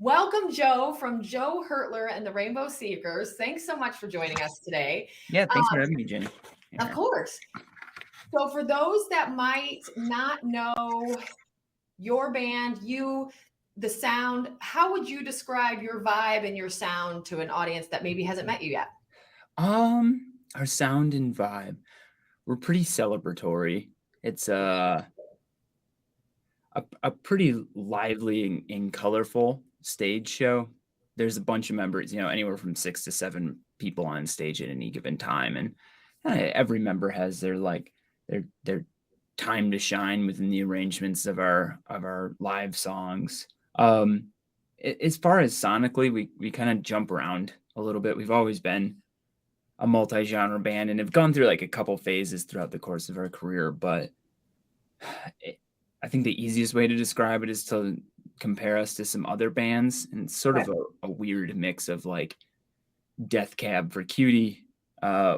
Welcome, Joe, from Joe Hertler and the Rainbow Seekers. Thanks so much for joining us today. Yeah, thanks for having me, Jenny. Of course. So, for those that might not know your band, the sound, how would you describe your vibe and your sound to an audience that maybe hasn't met you yet? Our sound and vibe, we're pretty celebratory. It's a pretty lively and colorful stage show. There's a bunch of members, anywhere from 6 to 7 people on stage at any given time, and every member has their time to shine within the arrangements of our live songs. As far as sonically, we kind of jump around a little bit. We've always been a multi-genre band and have gone through like a couple phases throughout the course of our career, but I think the easiest way to describe it is to compare us to some other bands, and it's sort of a weird mix of like Death Cab for Cutie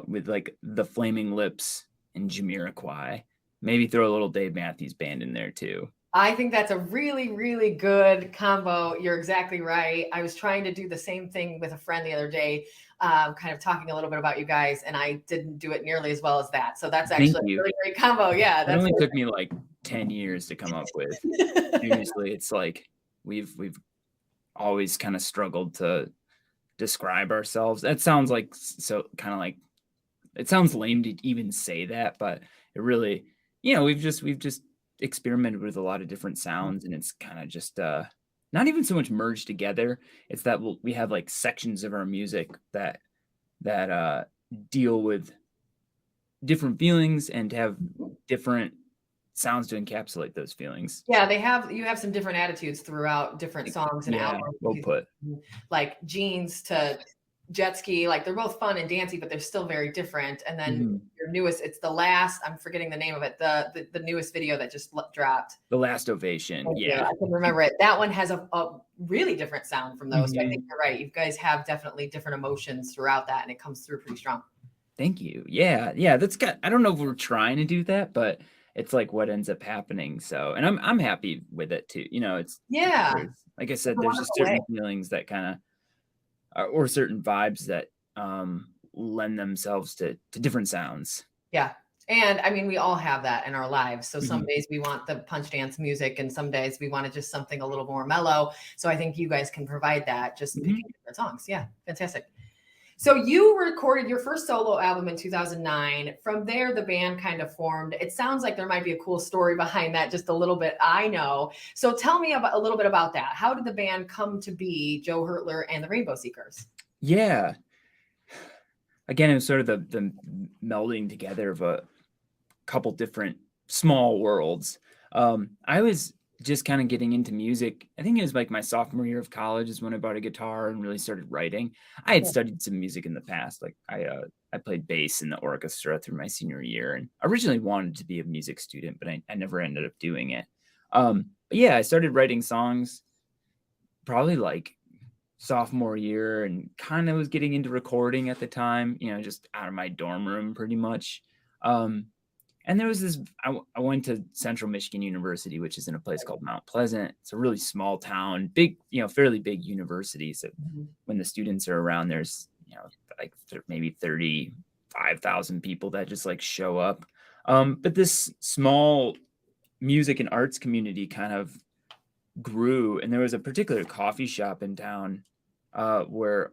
with like the Flaming Lips and Jamiroquai. Maybe throw a little Dave Matthews Band in there too. I think that's a really, really good combo. You're exactly right. I was trying to do the same thing with a friend the other day, kind of talking a little bit about you guys, and I didn't do it nearly as well as that. So that's actually a really great combo. Yeah. It only took me like 10 years to come up with. Seriously, it's like we've always kind of struggled to describe ourselves. That sounds like it sounds lame to even say that, but it really, we've just experimented with a lot of different sounds, and it's kind of just not even so much merged together. It's that we have like sections of our music that deal with different feelings and have different sounds to encapsulate those feelings. Yeah, you have some different attitudes throughout different songs and albums. Well put. Like Jeans to Jet Ski, like they're both fun and dancey, but they're still very different. And then your newest, it's the last, I'm forgetting the name of it, the newest video that just dropped. The Last Ovation. Yeah. I can remember it. That one has a really different sound from those. So I think you're right. You guys have definitely different emotions throughout that, and it comes through pretty strong. Thank you. Yeah. I don't know if we're trying to do that, but it's like what ends up happening. So, and I'm happy with it too. It's like I said, there's just certain feelings that kind of, or certain vibes that lend themselves to different sounds. Yeah. And I mean, we all have that in our lives. So some days we want the punch dance music, and some days we want just something a little more mellow. So I think you guys can provide that, just picking different songs. Yeah. Fantastic. So you recorded your first solo album in 2009. From there, the band kind of formed. It sounds like there might be a cool story behind that, just a little bit, I know. So tell me a little bit about that. How did the band come to be, Joe Hertler and the Rainbow Seekers? Yeah. Again, it was sort of the melding together of a couple different small worlds. I was just kind of getting into music. I think it was like my sophomore year of college is when I bought a guitar and really started writing. I had studied some music in the past. Like I played bass in the orchestra through my senior year, and originally wanted to be a music student, but I never ended up doing it. But yeah, I started writing songs probably like sophomore year, and kind of was getting into recording at the time, just out of my dorm room pretty much. And there was this, I went to Central Michigan University, which is in a place called Mount Pleasant. It's a really small town, big, fairly big university. So when the students are around, there's, like maybe 35,000 people that just like show up. But this small music and arts community kind of grew, and there was a particular coffee shop in town where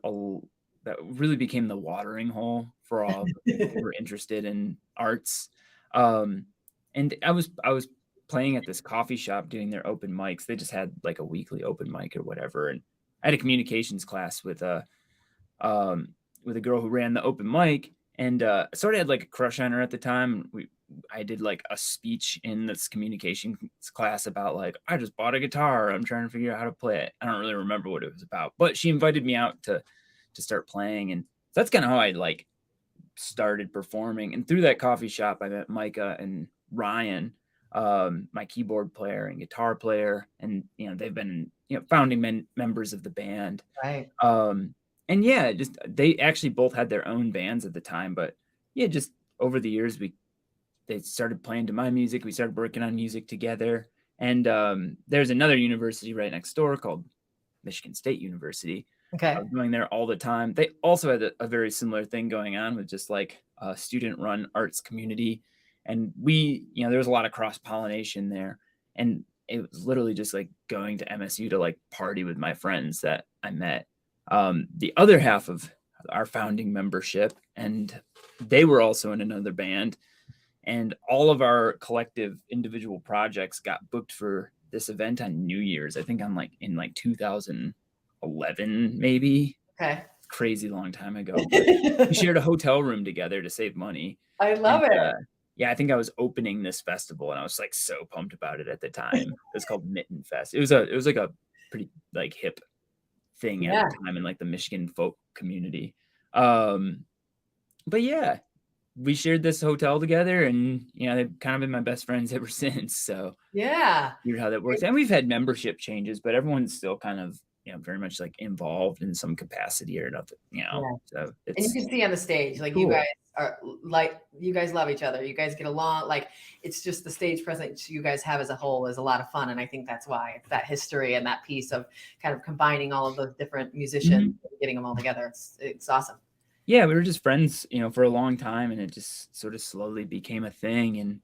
that really became the watering hole for all who were interested in arts. And I was playing at this coffee shop doing their open mics. They just had like a weekly open mic or whatever. And I had a communications class with a girl who ran the open mic, and I sort of had like a crush on her at the time. I did like a speech in this communications class about like, I just bought a guitar. I'm trying to figure out how to play it. I don't really remember what it was about, but she invited me out to start playing. And that's kind of how I like started performing. And through that coffee shop, I met Micah and Ryan, my keyboard player and guitar player. And, they've been, founding members of the band. Right. And yeah, just, they actually both had their own bands at the time, but yeah, just over the years, they started playing to my music. We started working on music together. And there's another university right next door called Michigan State University. Okay. I was going there all the time. They also had a very similar thing going on with just like a student-run arts community. And we, there was a lot of cross-pollination there. And it was literally just like going to MSU to like party with my friends that I met. The other half of our founding membership, and they were also in another band. And all of our collective individual projects got booked for this event on New Year's. I think in 2011, maybe. Okay. Crazy long time ago. We shared a hotel room together to save money. I love it. Yeah, I think I was opening this festival, and I was like so pumped about it at the time. It was called Mitten Fest. It was like a pretty like hip thing at the time in like the Michigan folk community. But yeah, we shared this hotel together, and they've kind of been my best friends ever since. So yeah, weird how that works. And we've had membership changes, but everyone's still kind of very much like involved in some capacity or nothing. So and you can see on the stage, like cool. You guys love each other. You guys get along. Like it's just the stage presence you guys have as a whole is a lot of fun, and I think that's why it's that history and that piece of kind of combining all of those different musicians, and getting them all together. It's awesome. Yeah, we were just friends, for a long time, and it just sort of slowly became a thing. And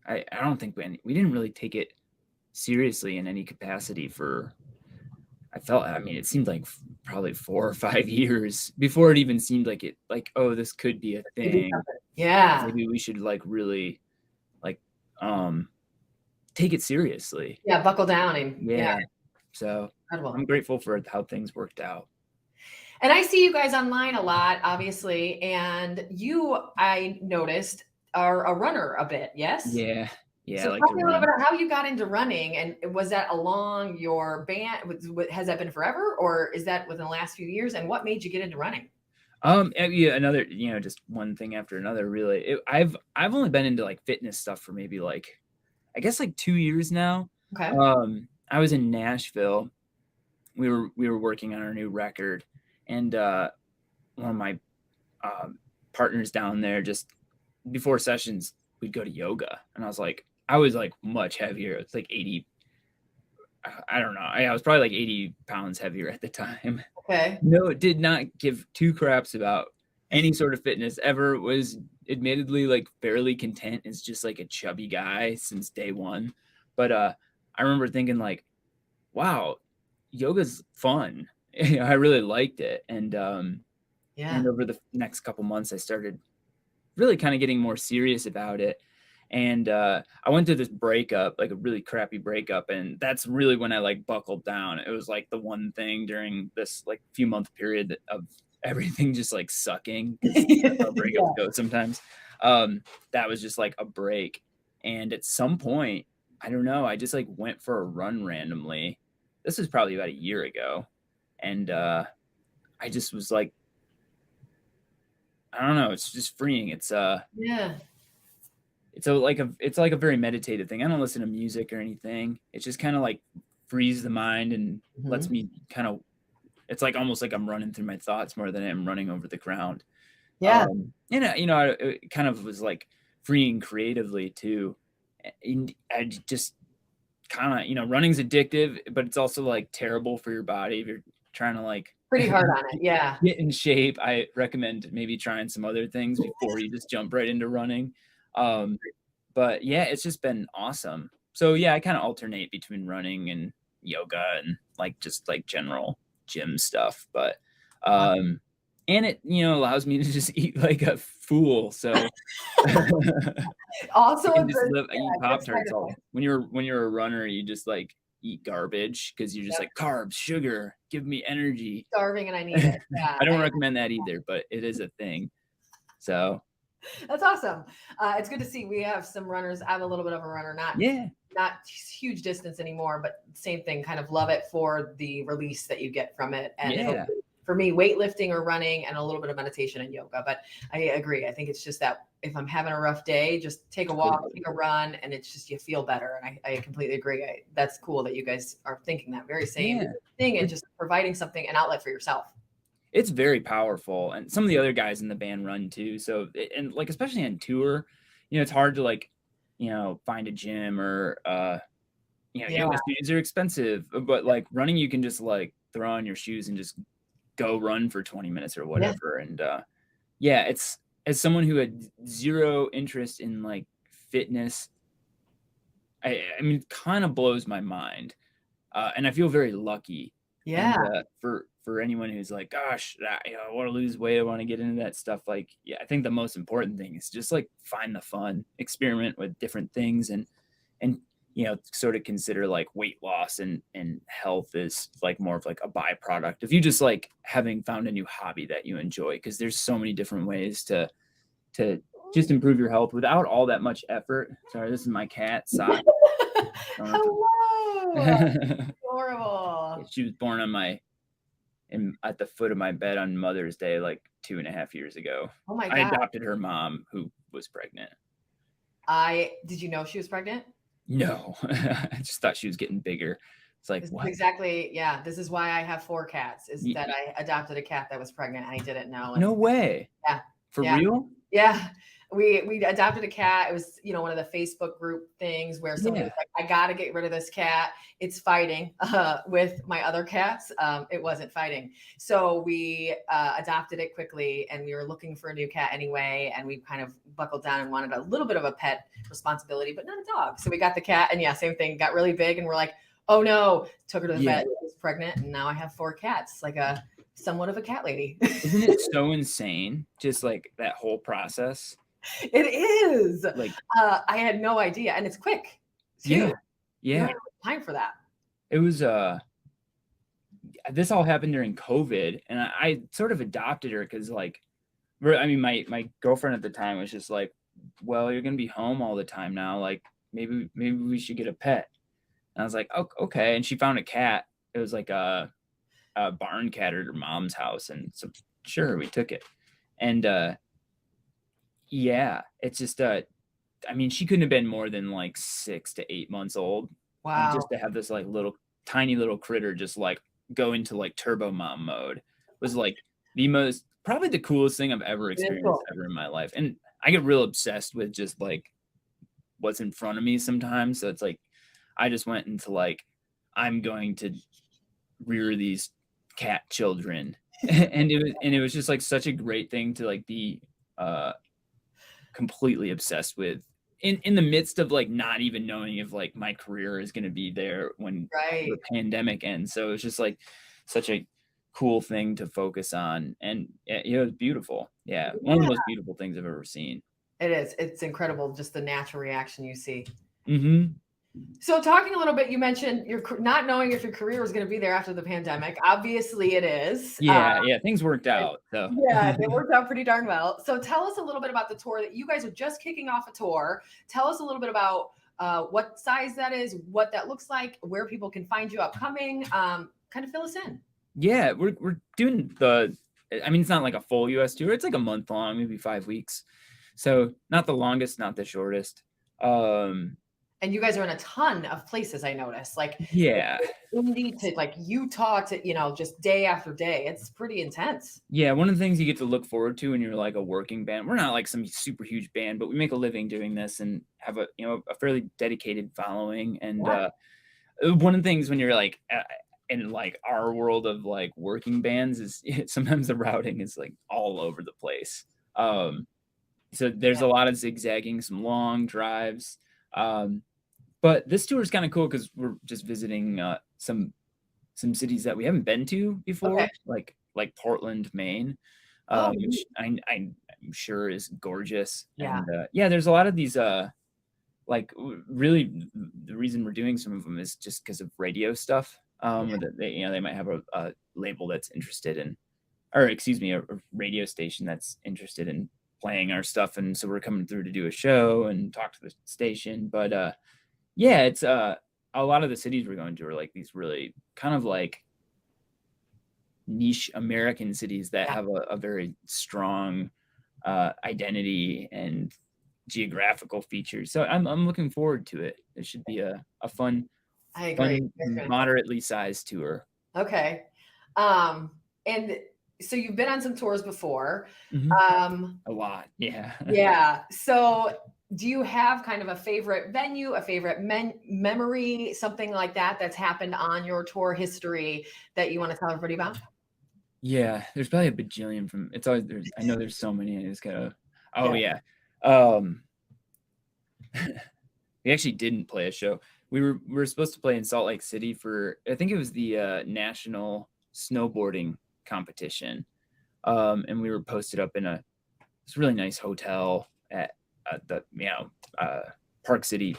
I don't think we didn't really take it seriously in any capacity for. It seemed like probably 4 or 5 years before it even seemed like it, like, oh, this could be a thing. Yeah. Maybe we should like really like take it seriously. Yeah, buckle down and yeah. So incredible. I'm grateful for how things worked out. And I see you guys online a lot, obviously, and I noticed, are a runner a bit, yes? Yeah. Yeah. So tell me a little bit about how you got into running, and was that along your band? Has that been forever, or is that within the last few years? And what made you get into running? Yeah, another, just one thing after another, really. I've only been into like fitness stuff for maybe like, I guess like 2 years now. Okay. I was in Nashville. We were working on our new record, and one of my partners down there, just before sessions, we'd go to yoga, and I was like much heavier. It's like 80. I don't know. I was probably like 80 pounds heavier at the time. Okay. No, it did not give two craps about any sort of fitness ever. Was admittedly like fairly content as just like a chubby guy since day one. But I remember thinking like, wow, yoga's fun. I really liked it. And and over the next couple months, I started really kind of getting more serious about it. And I went through this breakup, like a really crappy breakup. And that's really when I like buckled down. It was like the one thing during this like few month period of everything just like sucking. That's how breakups go sometimes. That was just like a break. And at some point, I don't know, I just like went for a run randomly. This was probably about a year ago. And I just was like, I don't know, it's just freeing. It's It's like a very meditative thing. I don't listen to music or anything. It's just kind of like frees the mind and lets me kind of, it's like almost like I'm running through my thoughts more than I'm running over the ground. Yeah. It kind of was like freeing creatively too. And I just kind of, running's addictive, but it's also like terrible for your body if you're trying to like pretty hard on it. Yeah. Get in shape. I recommend maybe trying some other things before you just jump right into running. But yeah, it's just been awesome. So yeah, I kind of alternate between running and yoga and like just like general gym stuff. But and it allows me to just eat like a fool. So also eat Pop-Tarts all. When you're a runner, you just like eat garbage because you're just like carbs, sugar, give me energy. Starving and I need it. Yeah. I don't recommend that either, but it is a thing. So that's awesome. It's good to see. We have some runners. I'm a little bit of a runner, not huge distance anymore, but same thing. Kind of love it for the release that you get from it. And for me, weightlifting or running and a little bit of meditation and yoga. But I agree. I think it's just that if I'm having a rough day, just take a walk, take a run, and it's just, you feel better. And I completely agree. That's cool that you guys are thinking that very same thing and just providing something, an outlet for yourself. It's very powerful. And some of the other guys in the band run too. So, and like, especially on tour, it's hard to like, find a gym or, you know, Yeah. yoga shoes are expensive, but like running, you can just like throw on your shoes and just go run for 20 minutes or Yeah. whatever. And yeah, it's as someone who had zero interest in like fitness, I mean, it kind of blows my mind. And I feel very lucky. And Yeah. for anyone who's like, gosh, you know, I want to lose weight, I want to get into that stuff. Like, yeah, I think the most important thing is just like find the fun, experiment with different things, and you know, sort of consider like weight loss and health is like more of like a byproduct of you just like having found a new hobby that you enjoy, because there's so many different ways to just improve your health without all that much effort. Sorry, this is my cat, Sock. Hello. Adorable. She was born on at the foot of my bed on Mother's Day, like 2.5 years ago. Oh my I God. adopted her mom, who was pregnant. Did you know she was pregnant? No, I just thought she was getting bigger. It's like, This is what? exactly, yeah. This is why I have 4 cats, is that I adopted a cat that was pregnant and I didn't know. No way. Yeah. For Yeah. real? Yeah. We adopted a cat. It was, you know, one of the Facebook group things where somebody was like, I got to get rid of this cat. It's fighting with my other cats. It wasn't fighting. So we adopted it quickly, and we were looking for a new cat anyway. And we kind of buckled down and wanted a little bit of a pet responsibility, but not a dog. So we got the cat, and yeah, same thing, got really big, and we're like, oh no, took her to the vet. She was pregnant, and now I have 4 cats, like a somewhat of a cat lady. Isn't it so insane? Just like that whole process. It is. Like, I had no idea, and it's quick too. yeah. You don't have time for that. It was this all happened during COVID, and I sort of adopted her because like, I mean, my girlfriend at the time was just like, well, you're gonna be home all the time now, like maybe we should get a pet. And I was like, oh, okay. And she found a cat. It was like a barn cat at her mom's house, and so sure, we took it. And yeah, it's just I mean, she couldn't have been more than like 6 to 8 months old. Wow. And just to have this like tiny little critter just like go into like turbo mom mode was like probably the coolest thing I've ever experienced ever in my life. And I get real obsessed with just like what's in front of me sometimes. So it's like I just went into like, I'm going to rear these cat children. and it was just like such a great thing to like be completely obsessed with in the midst of like not even knowing if like my career is going to be there when the pandemic ends. So it's just like such a cool thing to focus on, and you know, it's beautiful. Yeah, one of the most beautiful things I've ever seen. It is. It's incredible, just the natural reaction you see. Mm-hmm. So talking a little bit, you mentioned you're not knowing if your career was going to be there after the pandemic. Obviously it is. Yeah, things worked out. So yeah, they worked out pretty darn well. So tell us a little bit about the tour that you guys are just kicking off a tour. Tell us a little bit about what size that is, what that looks like, where people can find you upcoming. Kind of fill us in. Yeah, we're doing I mean, it's not like a full US tour. It's like a month long, maybe 5 weeks. So not the longest, not the shortest. And you guys are in a ton of places, I noticed. Like Indy to like Utah to, you know, just day after day. It's pretty intense. Yeah, one of the things you get to look forward to when you're like a working band. We're not like some super huge band, but we make a living doing this and have a fairly dedicated following. And one of the things when you're like in like our world of like working bands is sometimes the routing is like all over the place. So there's a lot of zigzagging, some long drives. But this tour is kind of cool because we're just visiting some cities that we haven't been to before, like Portland, Maine, which I'm sure is gorgeous. And there's a lot of these like really the reason we're doing some of them is just because of radio stuff. They might have a label that's interested in, or excuse me, a radio station that's interested in playing our stuff, and so we're coming through to do a show and talk to the station. But it's a lot of the cities we're going to are like these really kind of like niche American cities that have a very strong identity and geographical features. So I'm looking forward to it. It should be a fun, I agree. moderately sized tour. Okay. And so you've been on some tours before. A lot. Yeah. Yeah. So do you have kind of a favorite venue, a favorite memory, something like that that's happened on your tour history that you want to tell everybody about? Yeah, there's probably a bajillion from it's always I know there's so many. I just gotta. Oh Yeah. yeah. Um, we actually didn't play a show. We were supposed to play in Salt Lake City for I think it was the national snowboarding competition. And we were posted up in this really nice hotel at the Park City.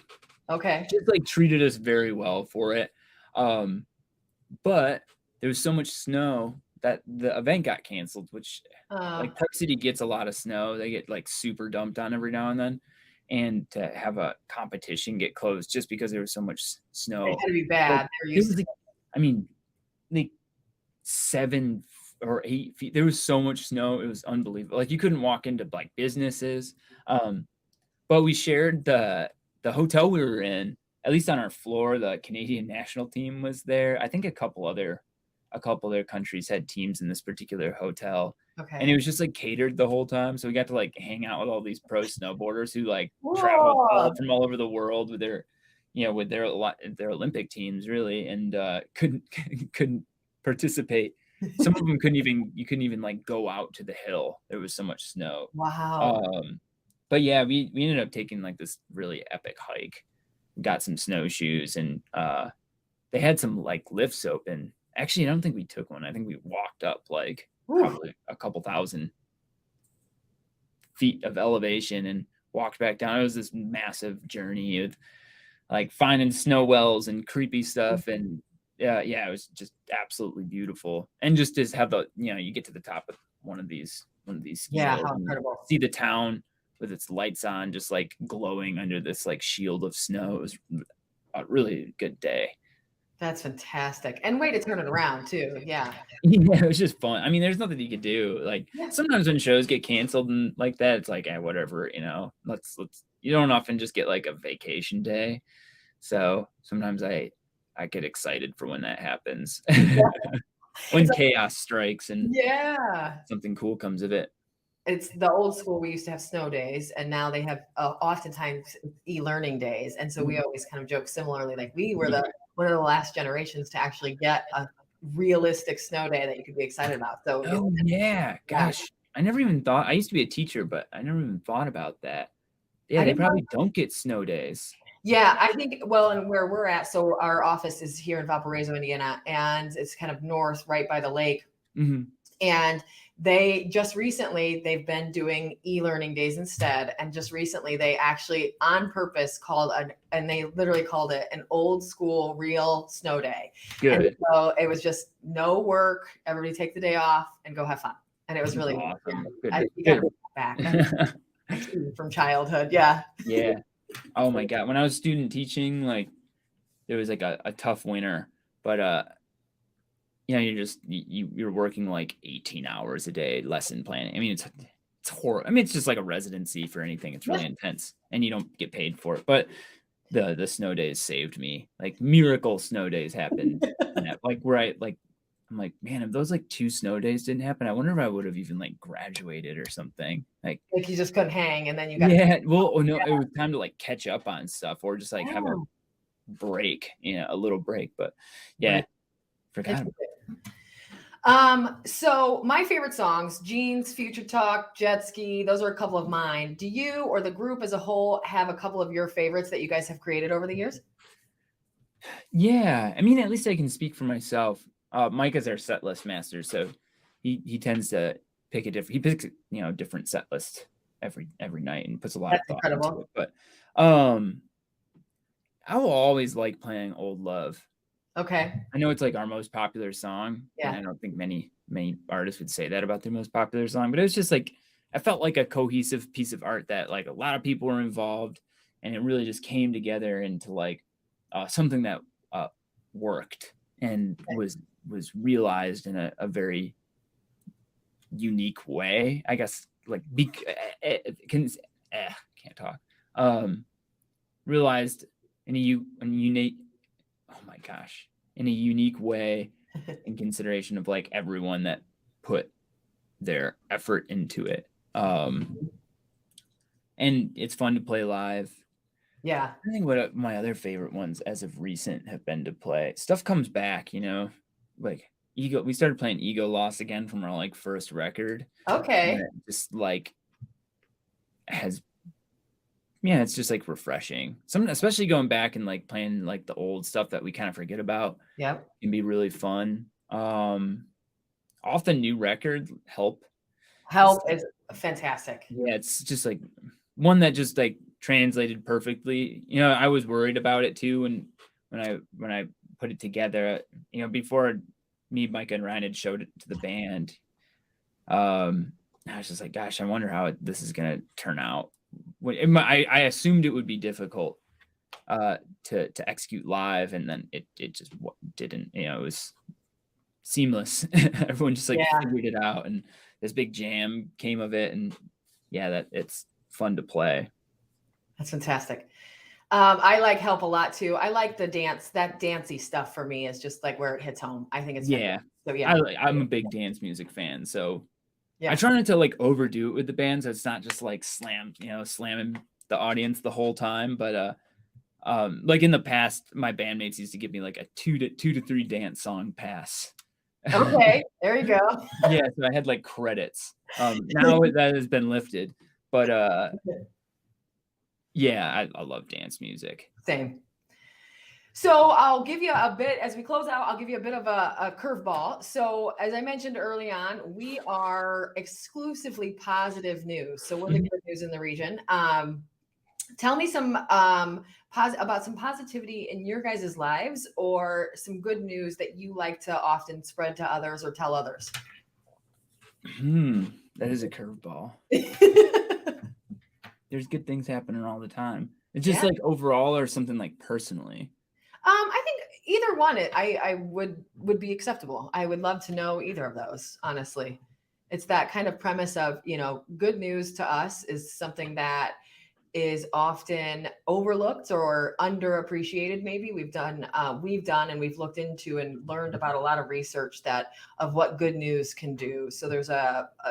Okay. Just like treated us very well for it. But there was so much snow that the event got canceled, which like Park City gets a lot of snow. They get like super dumped on every now and then. And to have a competition get closed just because there was so much snow. It had to be bad. It was like, I mean, like 7 or 8 feet. There was so much snow. It was unbelievable. Like you couldn't walk into like businesses. But we shared the hotel we were in, at least on our floor. The Canadian national team was there. I think a couple other countries had teams in this particular hotel. Okay. And it was just like catered the whole time. So we got to like hang out with all these pro snowboarders who like traveled from all over the world with their, with their Olympic teams really, and couldn't participate. Some of them you couldn't even like go out to the hill. There was so much snow. Wow. But yeah, we ended up taking like this really epic hike. Got some snowshoes, and they had some like lifts open. Actually, I don't think we took one. I think we walked up like probably a couple thousand feet of elevation and walked back down. It was this massive journey of like finding snow wells and creepy stuff. And yeah, it was just absolutely beautiful. And just to have you get to the top of one of these ski hills how incredible. See the town with its lights on, just like glowing under this like shield of snow. It was a really good day. That's fantastic. And way to turn it around too. Yeah. Yeah, it was just fun. I mean, there's nothing you could do. Like sometimes when shows get canceled and like that, it's like, whatever, let's you don't often just get like a vacation day. So sometimes I get excited for when that happens. When chaos strikes and something cool comes of it. It's the old school. We used to have snow days, and now they have oftentimes e-learning days. And so we always kind of joke similarly, like we were one of the last generations to actually get a realistic snow day that you could be excited about. So gosh, I never even thought. I used to be a teacher, but I never even thought about that. Yeah, they probably don't get snow days. Yeah, I think, well, and where we're at, so our office is here in Valparaiso, Indiana, and it's kind of north, right by the lake. And they just recently, they've been doing e-learning days instead. And just recently they actually on purpose and they literally called it an old school real snow day. Good. And so it was just no work, everybody take the day off and go have fun. And it was really awesome. You gotta bring that back from childhood. Yeah. Yeah. Oh my God. When I was student teaching, like there was like a tough winter, but you're working like 18 hours a day, lesson planning. I mean, it's horrible. I mean, it's just like a residency for anything. It's really intense and you don't get paid for it. But the snow days saved me. Like miracle snow days happened. Like where I'm like, man, if those like 2 snow days didn't happen, I wonder if I would have even like graduated or something. Like you just couldn't hang and then you got it was time to like catch up on stuff or just like have a break, a little break. But forgot about it. So my favorite songs, Jeans, Future Talk, Jet Ski, those are a couple of mine. Do you or the group as a whole have a couple of your favorites that you guys have created over the years? Yeah, I mean, at least I can speak for myself. Mike is our set list master, so he tends to pick he picks different set lists every night and puts a lot of thought into it. But I will always like playing Old Love. Okay. I know it's like our most popular song. Yeah. And I don't think many artists would say that about their most popular song, but it was just like, I felt like a cohesive piece of art that like a lot of people were involved and it really just came together into like something that worked and was realized in a very unique way, I guess. Like can't talk. Realized in a unique, oh my gosh, in a unique way in consideration of like everyone that put their effort into it. and it's fun to play live. Yeah. I think what my other favorite ones as of recent have been to play. Stuff comes back, like Ego. We started playing Ego Loss again from our like first record. And Okay. it just like has, yeah, it's just like refreshing. Especially going back and like playing like the old stuff that we kind of forget about Yep. can be really fun. Off the new record, Help. Help is fantastic. Yeah, it's just like one that just like translated perfectly. I was worried about it too, and when I put it together, before me, Mike, and Ryan had showed it to the band, I was just like, gosh, I wonder how this is gonna turn out. I assumed it would be difficult to execute live, and then it just didn't. It was seamless. Everyone just like figured it out, and this big jam came of it, and yeah, that it's fun to play. That's fantastic. I like Help a lot too. I like the dance. That dancey stuff for me is just like where it hits home. I think it's fantastic. So yeah, I'm a big dance music fan, so yeah. I try not to like overdo it with the bands. It's not just like slamming the audience the whole time, but like in the past, my bandmates used to give me like a 2 to 3 dance song pass. Okay, there you go. Yeah, so I had like credits. Now that has been lifted, but yeah, I love dance music. Same. So I'll give you a bit, as we close out, I'll give you a bit of a curveball. So as I mentioned early on, we are exclusively positive news. So we're the good news in the region. Tell me some about some positivity in your guys' lives, or some good news that you like to often spread to others or tell others. That is a curveball. There's good things happening all the time. It's just like overall, or something like personally. I think either one, I would be acceptable. I would love to know either of those, honestly. It's that kind of premise of, good news to us is something that is often overlooked or underappreciated. Maybe we've done and we've looked into and learned about a lot of research of what good news can do. So there's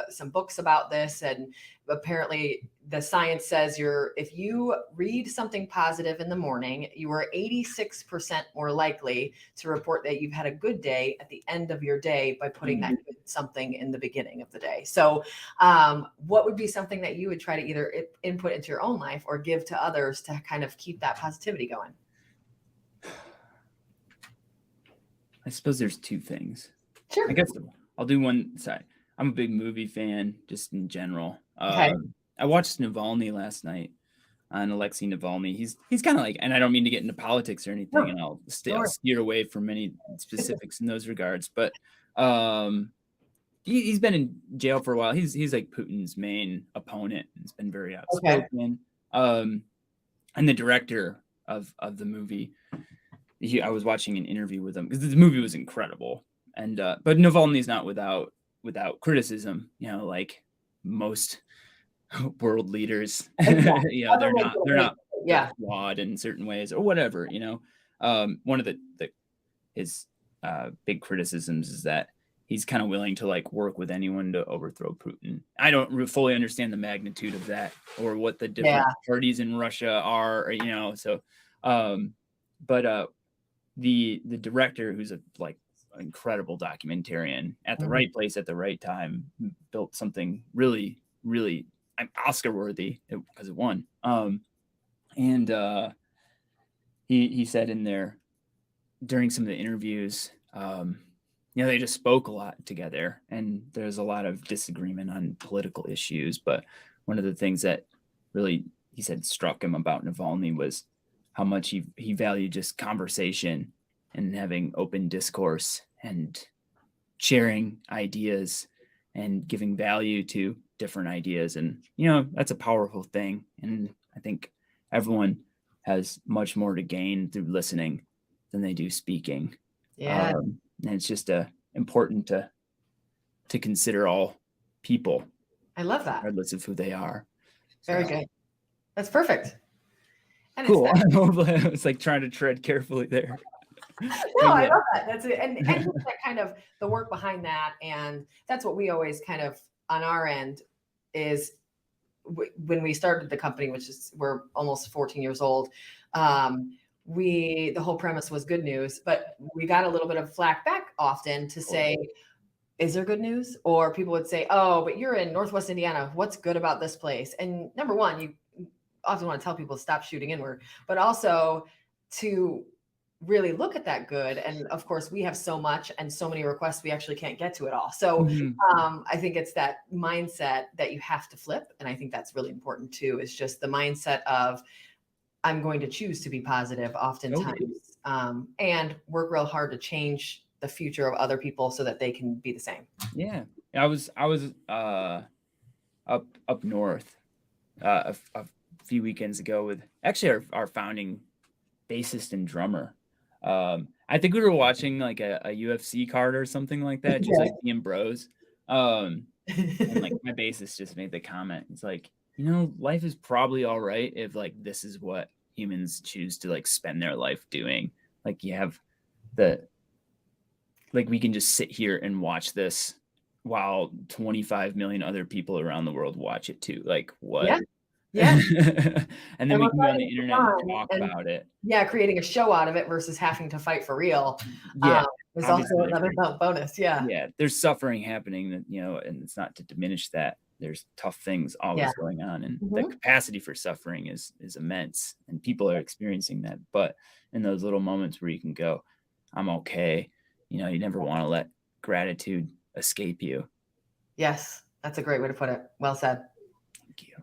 some books about this, and apparently the science says if you read something positive in the morning, you are 86% more likely to report that you've had a good day at the end of your day by putting that good something in the beginning of the day. So what would be something that you would try to either input into your own life or give to others to kind of keep that positivity going? I suppose there's two things. Sure. I guess I'll do one side. I'm a big movie fan, just in general. Okay. I watched Navalny last night, on Alexei Navalny. He's kind of like, and I don't mean to get into politics or anything, and I'll steer away from any specifics in those regards, but he's been in jail for a while. He's like Putin's main opponent. He's been very outspoken. Okay. And the director of the movie, I was watching an interview with him because the movie was incredible. And but Navalny's not without criticism, like most world leaders. They're not flawed in certain ways or whatever. One of his big criticisms is that he's kind of willing to like work with anyone to overthrow Putin. I don't fully understand the magnitude of that or what the different parties in Russia are, so but the director, who's a like incredible documentarian, at the right place at the right time, built something really, really Oscar worthy because it won. And he said in there during some of the interviews, they just spoke a lot together, and there's a lot of disagreement on political issues. But one of the things that really, he said, struck him about Navalny was how much he valued just conversation and having open discourse and sharing ideas and giving value to different ideas. And, that's a powerful thing. And I think everyone has much more to gain through listening than they do speaking. Yeah. And it's just important to consider all people. I love that. Regardless of who they are. Very good. That's perfect. And cool. I was like trying to tread carefully there. No, I love that. That's it. And that kind of the work behind that. And that's what we always kind of on our end is when we started the company, which is we're almost 14 years old, the whole premise was good news, but we got a little bit of flack back often to say, is there good news? Or people would say, oh, but you're in Northwest Indiana. What's good about this place? And number one, you often want to tell people to stop shooting inward, but also to really look at that good. And of course, we have so much and so many requests, we actually can't get to it all. So I think it's that mindset that you have to flip. And I think that's really important too, is just the mindset of, I'm going to choose to be positive oftentimes, and work real hard to change the future of other people so that they can be the same. Yeah. I was up north a few weekends ago with actually our founding bassist and drummer. I think we were watching like a UFC card or something like that, just like being bros. And like my bassist just made the comment. It's like, you know, life is probably all right if like this is what humans choose to like spend their life doing. Like you have like we can just sit here and watch this while 25 million other people around the world watch it too. Like what? Yeah. And then we can go on the internet and talk about it. Yeah, creating a show out of it versus having to fight for real. Yeah. Is also another bonus. Yeah. Yeah. There's suffering happening that, you know, and it's not to diminish that. There's tough things always going on. And the capacity for suffering is immense. And people are experiencing that. But in those little moments where you can go, I'm okay. You know, you never want to let gratitude escape you. Yes. That's a great way to put it. Well said. Thank you.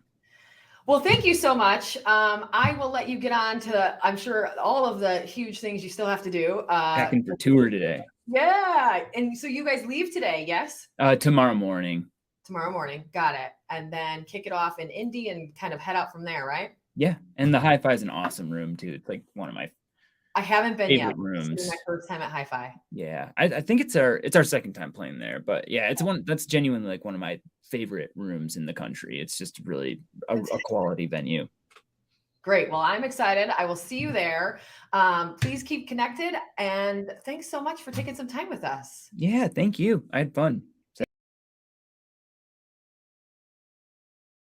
Well, thank you so much. I will let you get on to, I'm sure, all of the huge things you still have to do. Packing for tour today. Yeah. And so you guys leave today, yes? Tomorrow morning. Tomorrow morning. Got it. And then kick it off in Indy and kind of head out from there, right? Yeah. And the Hi-Fi is an awesome room too. It's like one of my I haven't been yet. rooms. This is my first time at Hi-Fi. Yeah. I think it's our second time playing there, but yeah, it's one that's genuinely like one of my favorite rooms in the country. It's just really a quality venue. Great. Well, I'm excited. I will see you there. Please keep connected. And thanks so much for taking some time with us. Yeah. Thank you. I had fun.